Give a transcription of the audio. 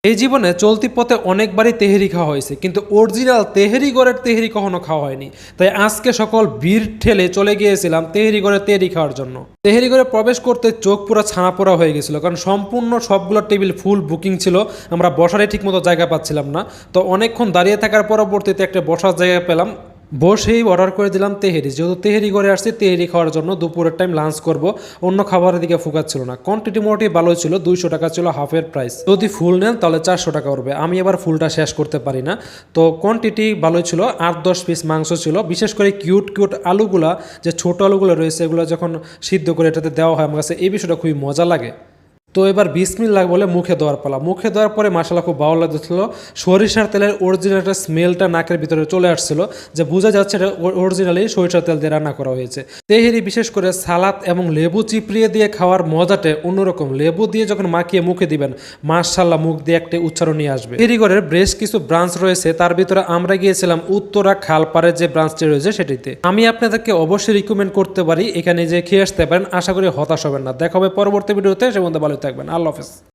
এই জীবনে চলতি পথে অনেকবারই তেহেরি খাওয়া হয়েছে, কিন্তু অরিজিনাল তেহেরি ঘরের তেহেরি কখনো খাওয়া হয়নি। তাই আজকে সকল ভিড় ঠেলে চলে গিয়েছিলাম তেহেরি ঘরে তেহেরি খাওয়ার জন্য। তেহেরি ঘরে প্রবেশ করতে চোখ পুরো ছানা পোড়া হয়ে গেছিল, কারণ সম্পূর্ণ সবগুলো টেবিল ফুল বুকিং ছিল। আমরা বসারই ঠিকমতো জায়গা পাচ্ছিলাম না। তো অনেকক্ষণ দাঁড়িয়ে থাকার পরবর্তীতে একটা বসার জায়গা পেলাম, বসেই অর্ডার করে দিলাম তেহেরি। যেহেতু তেহেরি করে আসছি তেহেরি খাওয়ার জন্য, দুপুরের টাইম লাঞ্চ করব, অন্য খাবারের দিকে ফোকাস ছিল না। কোয়ান্টিটি মোটামুটি ভালোই ছিল, 200 টাকা ছিল হাফের প্রাইস। যদি ফুল নেন তাহলে 400 টাকা উঠবে। আমি এবার ফুলটা শেষ করতে পারি না, তো কোয়ান্টিটি ভালোই ছিল। 8-10 পিস মাংস ছিল, বিশেষ করে কিউট কিউট আলুগুলা, যে ছোট আলুগুলো রয়েছে এগুলো যখন সিদ্ধ করে এটাতে দেওয়া হয় আমার কাছে এই বিষয়টা খুবই মজা লাগে। তো এবার বিসমিল্লাহ বলে মুখে দেওয়ার পালা। মুখে দেওয়ার পরে মাশাআল্লাহ খুব ভালো লাগছিল। সরিষার তেলের অরিজিনাল একটা স্মেলটা নাকের ভিতরে চলে আসছিল, যে বোঝা যাচ্ছে এটা অরিজিনালি সরিষার তেল দিয়ে রান্না করা হয়েছে। তেহেরি বিশেষ করে সালাদ এবং লেবু চিপড়িয়ে দিয়ে খাওয়ার মজাটা অন্যরকম। লেবু দিয়ে যখন মাখিয়ে মুখে দিবেন, মাশাআল্লাহ মুখ দিয়ে একটা উচ্চারণ নিয়ে আসবে। তেহেরিঘরের বেশ কিছু ব্রাঞ্চ রয়েছে, তার ভিতরে আমরা গিয়েছিলাম উত্তরা খালপাড়ের যে ব্রাঞ্চটি রয়েছে সেটিতে। আমি আপনাদেরকে অবশ্যই রিকমেন্ড করতে পারি এখানে যে খেয়ে আসতে পারেন, আশা করি হতাশ হবেন না। দেখা হবে পরবর্তী ভিডিওতে, সে মধ্যে ভালো থাকবেন। আল্লাহ হাফেজ।